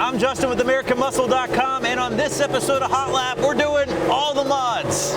I'm Justin with AmericanMuscle.com, and on this episode of Hot Lap, we're doing all the mods.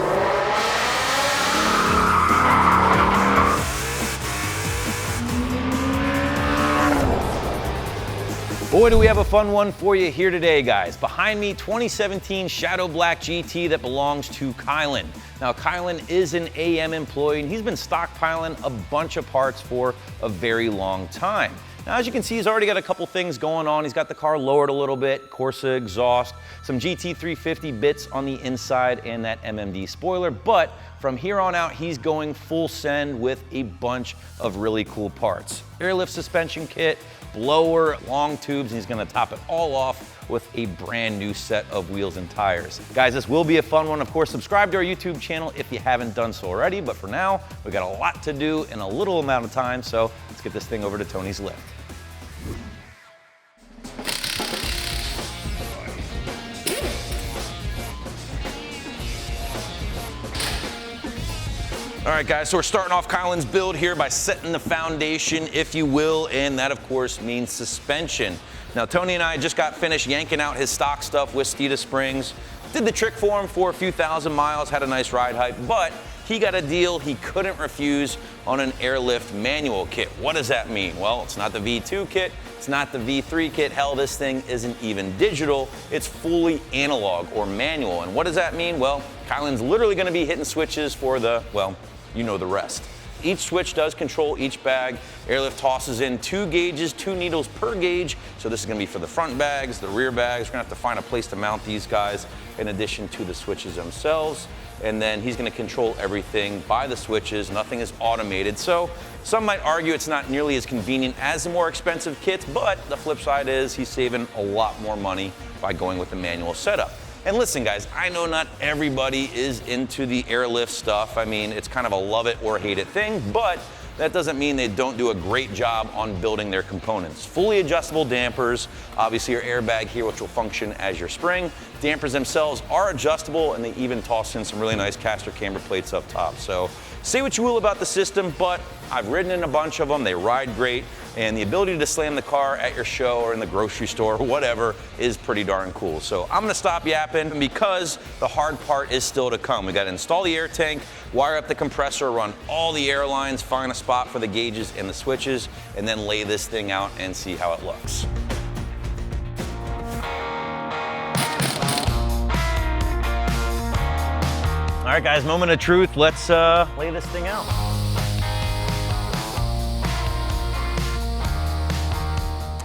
Boy, do we have a fun one for you here today, guys. Behind me, 2017 Shadow Black GT that belongs to Kylan. Now, Kylan is an AM employee, and he's been stockpiling a bunch of parts for a very long time. Now, as you can see, he's already got a couple things going on. He's got the car lowered a little bit, Corsa exhaust, some GT350 bits on the inside, and that MMD spoiler. But from here on out, he's going full send with a bunch of really cool parts. Airlift suspension kit, blower, long tubes, and he's gonna top it all off with a brand new set of wheels and tires. Guys, this will be a fun one. Of course, subscribe to our YouTube channel if you haven't done so already, but for now, we got a lot to do in a little amount of time, so let's get this thing over to Tony's lift. All right, guys, so we're starting off Kylan's build here by setting the foundation, if you will, and that, of course, means suspension. Now, Tony and I just got finished yanking out his stock stuff with Steeda Springs. Did the trick for him for a few thousand miles, had a nice ride height, but he got a deal he couldn't refuse on an airlift manual kit. What does that mean? Well, it's not the V2 kit, it's not the V3 kit. Hell, this thing isn't even digital. It's fully analog or manual. And what does that mean? Well, Kylan's literally gonna be hitting switches for the, well, you know the rest. Each switch does control each bag. Airlift tosses in 2 gauges, 2 needles per gauge. So this is gonna be for the front bags, the rear bags. We're gonna have to find a place to mount these guys in addition to the switches themselves. And then he's gonna control everything by the switches. Nothing is automated. So some might argue it's not nearly as convenient as the more expensive kits, but the flip side is he's saving a lot more money by going with the manual setup. And listen, guys, I know not everybody is into the airlift stuff. I mean, it's kind of a love it or hate it thing, but that doesn't mean they don't do a great job on building their components. Fully adjustable dampers, obviously your airbag here, which will function as your spring. Dampers themselves are adjustable, and they even toss in some really nice caster camber plates up top. So say what you will about the system, but I've ridden in a bunch of them. They ride great, and the ability to slam the car at your show or in the grocery store or whatever is pretty darn cool. So I'm gonna stop yapping because the hard part is still to come. We gotta install the air tank, wire up the compressor, run all the air lines, find a spot for the gauges and the switches, and then lay this thing out and see how it looks. All right, guys, moment of truth. Let's lay this thing out.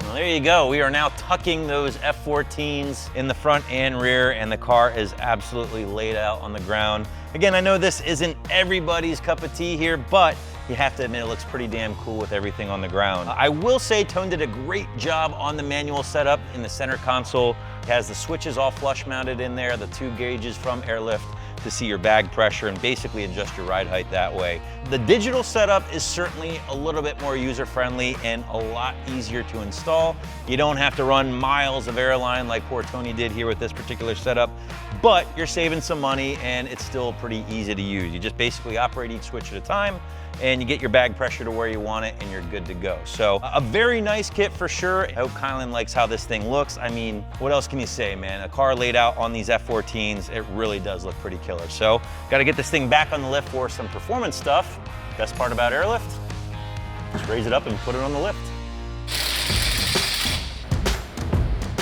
Well, there you go. We are now tucking those F14s in the front and rear, and the car is absolutely laid out on the ground. Again, I know this isn't everybody's cup of tea here, but you have to admit it looks pretty damn cool with everything on the ground. I will say Tone did a great job on the manual setup in the center console. It has the switches all flush mounted in there, the 2 gauges from airlift to see your bag pressure and basically adjust your ride height that way. The digital setup is certainly a little bit more user-friendly and a lot easier to install. You don't have to run miles of airline like poor Tony did here with this particular setup, but you're saving some money and it's still pretty easy to use. You just basically operate each switch at a time and you get your bag pressure to where you want it and you're good to go. So a very nice kit for sure. I hope Kylan likes how this thing looks. I mean, what else can you say, man? A car laid out on these F14s, it really does look pretty killer. So got to get this thing back on the lift for some performance stuff. Best part about airlift, just raise it up and put it on the lift.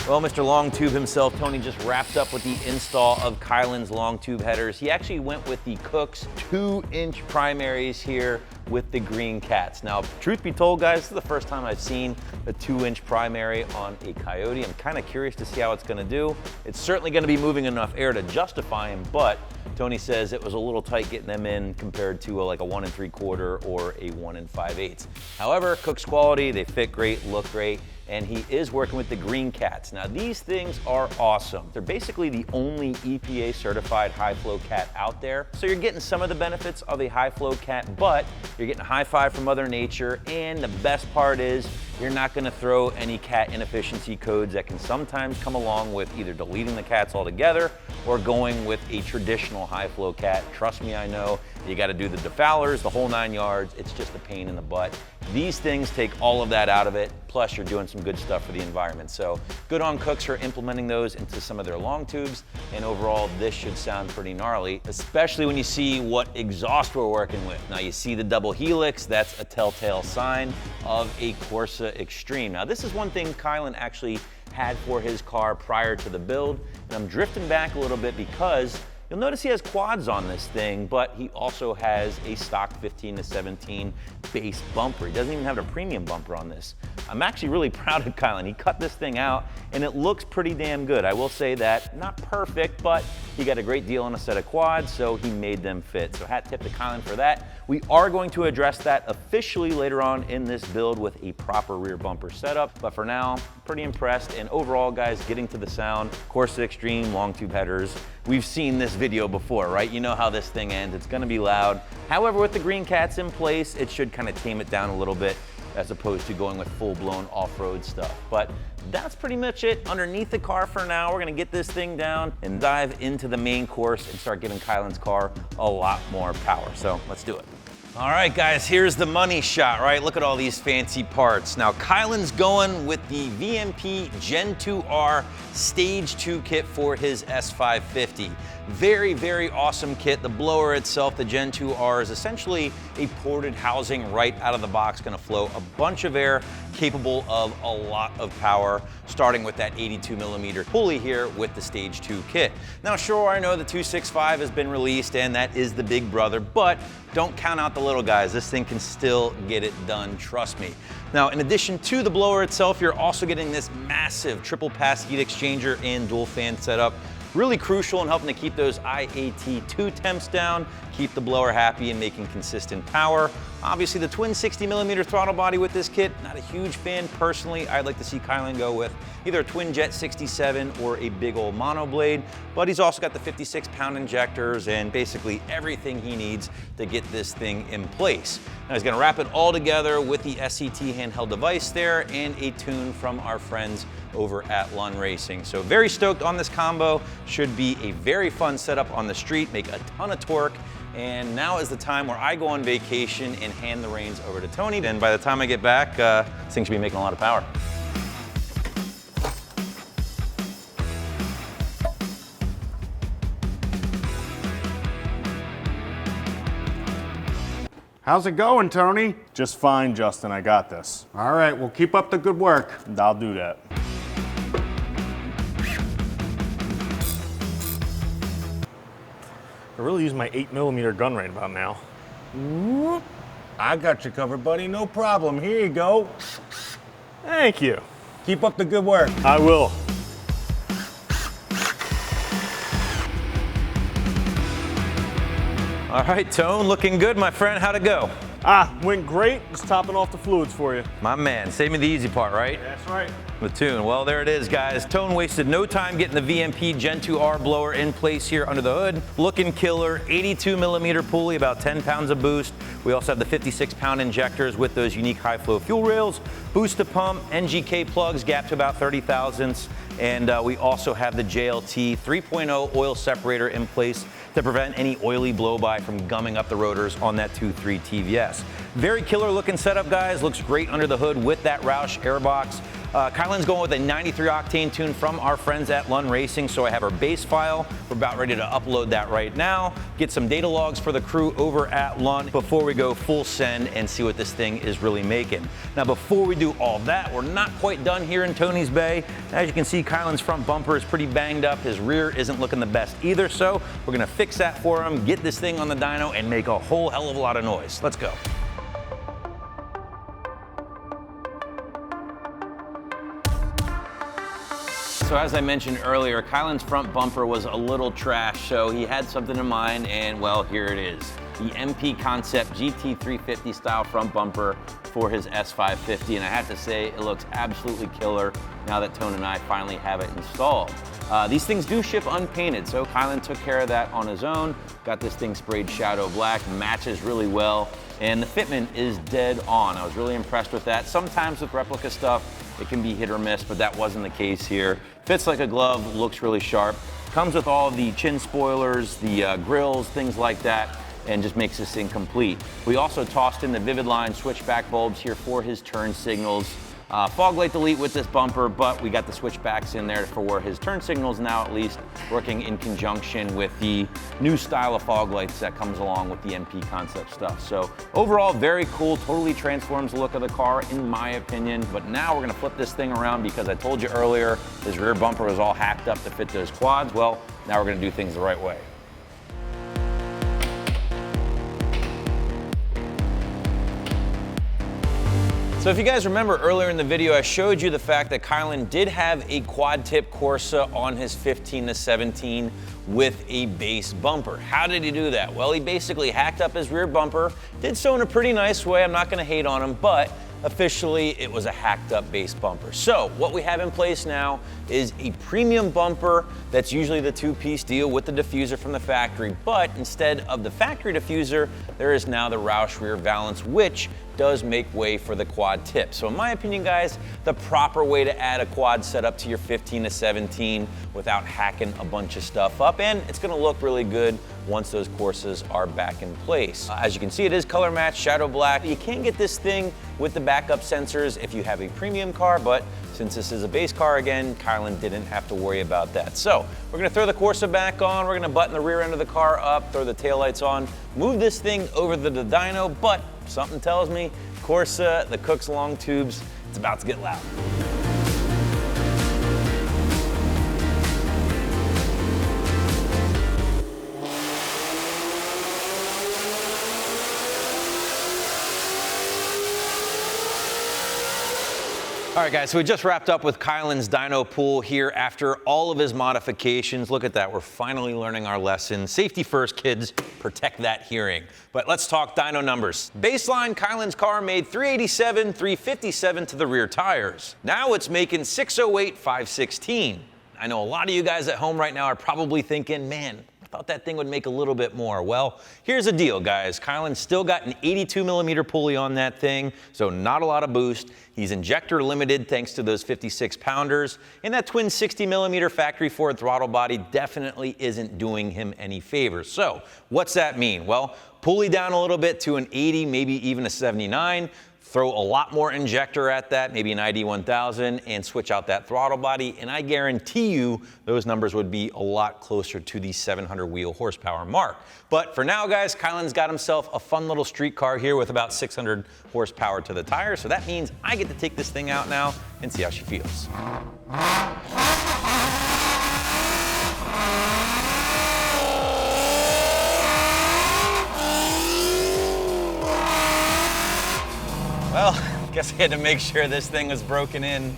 Well, Mr. Long Tube himself, Tony, just wrapped up with the install of Kylan's long tube headers. He actually went with the Cook's 2-inch primaries here with the green cats. Now, truth be told, guys, this is the first time I've seen a 2-inch primary on a Coyote. I'm kind of curious to see how it's gonna do. It's certainly gonna be moving enough air to justify him, but Tony says it was a little tight getting them in compared to like a 1 3/4 or a 1 5/8. However, Cook's quality, they fit great, look great, and he is working with the green cats. Now, these things are awesome. They're basically the only EPA certified high flow cat out there. So you're getting some of the benefits of a high flow cat, but you're getting a high five from Mother Nature, and the best part is you're not gonna throw any cat inefficiency codes that can sometimes come along with either deleting the cats altogether or going with a traditional high flow cat. Trust me, I know. You gotta do the defowlers, the whole 9 yards. It's just a pain in the butt. These things take all of that out of it, plus you're doing some good stuff for the environment. So good on Cooks for implementing those into some of their long tubes, and overall this should sound pretty gnarly, especially when you see what exhaust we're working with. Now you see the double helix, that's a telltale sign of a Corsa Extreme. Now this is one thing Kylan actually had for his car prior to the build, and I'm drifting back a little bit because you'll notice he has quads on this thing, but he also has a stock 15 to 17 base bumper. He doesn't even have a premium bumper on this. I'm actually really proud of Kylan. He cut this thing out and it looks pretty damn good. I will say that, not perfect, but he got a great deal on a set of quads, so he made them fit. So hat tip to Kylan for that. We are going to address that officially later on in this build with a proper rear bumper setup, but for now, pretty impressed. And overall, guys, getting to the sound, Corsa Extreme, long tube headers. We've seen this video before, right? You know how this thing ends. It's gonna be loud. However, with the green cats in place, it should kind of tame it down a little bit as opposed to going with full-blown off-road stuff. But that's pretty much it underneath the car for now. We're gonna get this thing down and dive into the main course and start giving Kylan's car a lot more power. So let's do it. All right, guys, here's the money shot, right? Look at all these fancy parts. Now, Kylan's going with the VMP Gen 2R Stage 2 kit for his S550. Very, very awesome kit. The blower itself, the Gen 2R, is essentially a ported housing right out of the box, gonna flow a bunch of air, capable of a lot of power, starting with that 82mm pulley here with the Stage 2 kit. Now, sure, I know the 265 has been released and that is the big brother, but don't count out the little guys. This thing can still get it done, trust me. Now, in addition to the blower itself, you're also getting this massive triple pass heat exchanger and dual fan setup. Really crucial in helping to keep those IAT2 temps down, keep the blower happy and making consistent power. Obviously the twin 60mm throttle body with this kit, not a huge fan personally. I'd like to see Kylan go with either a twin jet 67 or a big old mono blade, but he's also got the 56-pound injectors and basically everything he needs to get this thing in place. Now he's gonna wrap it all together with the SET handheld device there and a tune from our friends over at Lund Racing. So very stoked on this combo. Should be a very fun setup on the street, make a ton of torque. And now is the time where I go on vacation and hand the reins over to Tony. And by the time I get back, this thing should be making a lot of power. How's it going, Tony? Just fine, Justin. I got this. All right, well, keep up the good work. I'll do that. I really use my 8mm gun right about now. I got you covered, buddy. No problem. Here you go. Thank you. Keep up the good work. I will. All right, Tone, looking good, my friend. How'd it go? Went great. Just topping off the fluids for you. My man, save me the easy part, right? That's right. The tune. Well, there it is, guys. Tone wasted no time getting the VMP Gen 2R blower in place here under the hood. Looking killer, 82mm pulley, about 10 pounds of boost. We also have the 56-pound injectors with those unique high-flow fuel rails, boost to pump, NGK plugs, gap to about 30 thousandths, and we also have the JLT 3.0 oil separator in place to prevent any oily blow-by from gumming up the rotors on that 2.3 TVS. Very killer looking setup, guys. Looks great under the hood with that ROUSH airbox. Kylan's going with a 93 octane tune from our friends at Lund Racing, so I have our base file. We're about ready to upload that right now, get some data logs for the crew over at Lund before we go full send and see what this thing is really making. Now, before we do all that, we're not quite done here in Tony's Bay. As you can see, Kylan's front bumper is pretty banged up. His rear isn't looking the best either, so we're gonna fix that for him, get this thing on the dyno, and make a whole hell of a lot of noise. Let's go. So as I mentioned earlier, Kylan's front bumper was a little trash, so he had something in mind, and well, here it is. The MP Concept GT350 style front bumper for his S550, and I have to say, it looks absolutely killer now that Tone and I finally have it installed. These things do ship unpainted, so Kylan took care of that on his own, got this thing sprayed shadow black, matches really well, and the fitment is dead on. I was really impressed with that. Sometimes with replica stuff, it can be hit or miss, but that wasn't the case here. Fits like a glove, looks really sharp. Comes with all the chin spoilers, the grills, things like that. and just makes this thing complete. We also tossed in the VIVIDLINE switchback bulbs here for his turn signals. Fog light delete with this bumper, but we got the switchbacks in there for his turn signals now, at least working in conjunction with the new style of fog lights that comes along with the MP concept stuff. So overall, very cool, totally transforms the look of the car in my opinion. But now we're gonna flip this thing around because I told you earlier, his rear bumper was all hacked up to fit those quads. Well, now we're gonna do things the right way. So if you guys remember earlier in the video, I showed you the fact that Kylan did have a quad tip Corsa on his 15 to 17 with a base bumper. How did he do that? Well, he basically hacked up his rear bumper, did so in a pretty nice way. I'm not gonna hate on him, but officially it was a hacked up base bumper. So what we have in place now is a premium bumper that's usually the two-piece deal with the diffuser from the factory, but instead of the factory diffuser, there is now the ROUSH rear valance, which does make way for the quad tip. So in my opinion, guys, the proper way to add a quad setup to your 15 to 17 without hacking a bunch of stuff up, and it's gonna look really good once those Corsas are back in place. As you can see, it is color matched, shadow black. You can get this thing with the backup sensors if you have a premium car, but since this is a base car again, Kylan didn't have to worry about that. So we're gonna throw the Corsa back on, we're gonna button the rear end of the car up, throw the taillights on, move this thing over to the dyno, but something tells me Corsa, the Cook's long tubes, it's about to get loud. All right, guys, so we just wrapped up with Kylan's dyno pool here after all of his modifications. Look at that, we're finally learning our lesson. Safety first, kids, protect that hearing. But let's talk dyno numbers. Baseline, Kylan's car made 387, 357 to the rear tires. Now it's making 608, 516. I know a lot of you guys at home right now are probably thinking, man, I thought that thing would make a little bit more. Well, here's the deal, guys. Kylan's still got an 82 millimeter pulley on that thing, so not a lot of boost. He's injector limited thanks to those 56 pounders, and that twin 60 millimeter factory Ford throttle body definitely isn't doing him any favors. So what's that mean? Well, pulley down a little bit to an 80, maybe even a 79. Throw a lot more injector at that, maybe an ID 1000, and switch out that throttle body, and I guarantee you those numbers would be a lot closer to the 700 wheel horsepower mark. But for now, guys, Kylan's got himself a fun little street car here with about 600 horsepower to the tire, so that means I get to take this thing out now and see how she feels. Well, guess I had to make sure this thing was broken in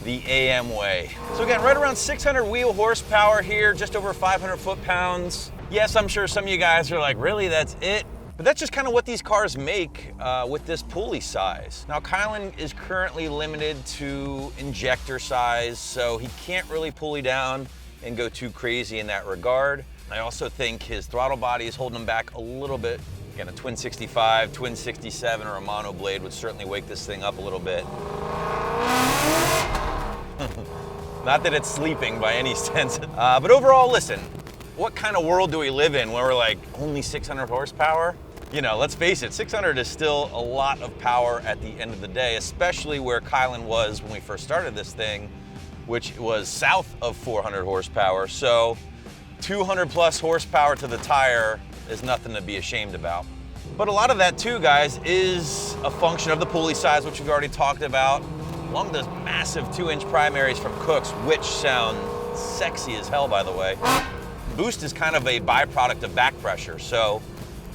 the AM way. So again, right around 600 wheel horsepower here, just over 500 foot-pounds. Yes, I'm sure some of you guys are like, really, that's it? But that's just kind of what these cars make with this pulley size. Now, Kylan is currently limited to injector size, so he can't really pulley down and go too crazy in that regard. I also think his throttle body is holding him back a little bit. Again, a twin 65, twin 67, or a mono blade would certainly wake this thing up a little bit. Not that it's sleeping by any sense. But overall, listen, what kind of world do we live in where we're like, only 600 horsepower? You know, let's face it, 600 is still a lot of power at the end of the day, especially where Kylan was when we first started this thing, which was south of 400 horsepower. So 200 plus horsepower to the tire is nothing to be ashamed about. But a lot of that too, guys, is a function of the pulley size, which we've already talked about, along with those massive 2-inch primaries from Cook's, which sound sexy as hell, by the way. Boost is kind of a byproduct of back pressure. So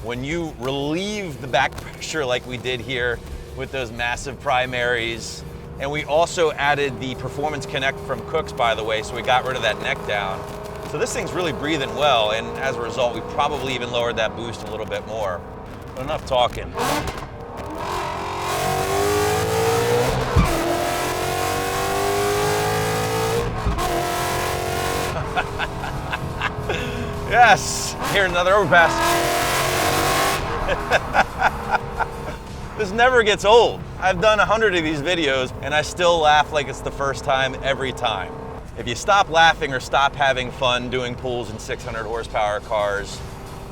when you relieve the back pressure like we did here with those massive primaries, and we also added the Performance Connect from Cook's, by the way, so we got rid of that neck down. So this thing's really breathing well, and as a result, we probably even lowered that boost a little bit more. But enough talking. Yes, here another overpass. This never gets old. I've done 100 of these videos, and I still laugh like it's the first time every time. If you stop laughing or stop having fun doing pulls in 600 horsepower cars,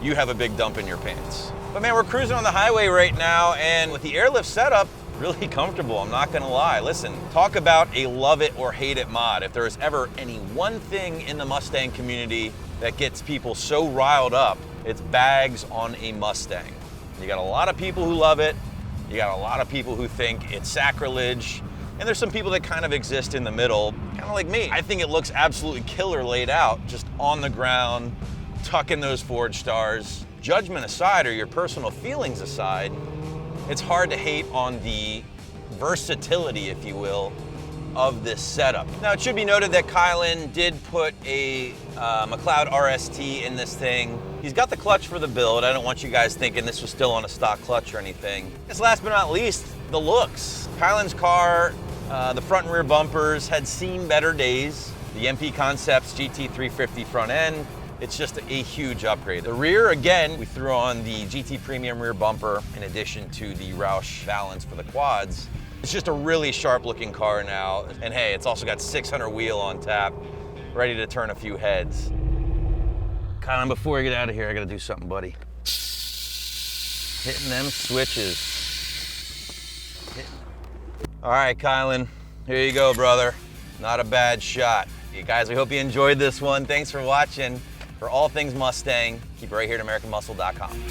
you have a big dump in your pants. But man, we're cruising on the highway right now, and with the airlift setup, really comfortable, I'm not gonna lie. Listen, talk about a love it or hate it mod. If there is ever any one thing in the Mustang community that gets people so riled up, it's bags on a Mustang. You got a lot of people who love it, you got a lot of people who think it's sacrilege, and there's some people that kind of exist in the middle, kind of like me. I think it looks absolutely killer laid out, just on the ground, tucking those Forge stars. Judgment aside, or your personal feelings aside, it's hard to hate on the versatility, if you will, of this setup. Now, it should be noted that Kylan did put a McLeod RST in this thing. He's got the clutch for the build. I don't want you guys thinking this was still on a stock clutch or anything. This last but not least, the looks. Kylan's car, the front and rear bumpers had seen better days. The MP Concepts GT350 front end, it's just a huge upgrade. The rear, again, we threw on the GT Premium rear bumper in addition to the ROUSH VALANCE for the quads. It's just a really sharp looking car now. And hey, it's also got 600 wheel on tap, ready to turn a few heads. Kylan, before we get out of here, I gotta do something, buddy. Hitting them switches. All right, Kylan, here you go, brother. Not a bad shot. You guys, we hope you enjoyed this one. Thanks for watching. For all things Mustang, keep it right here at AmericanMuscle.com.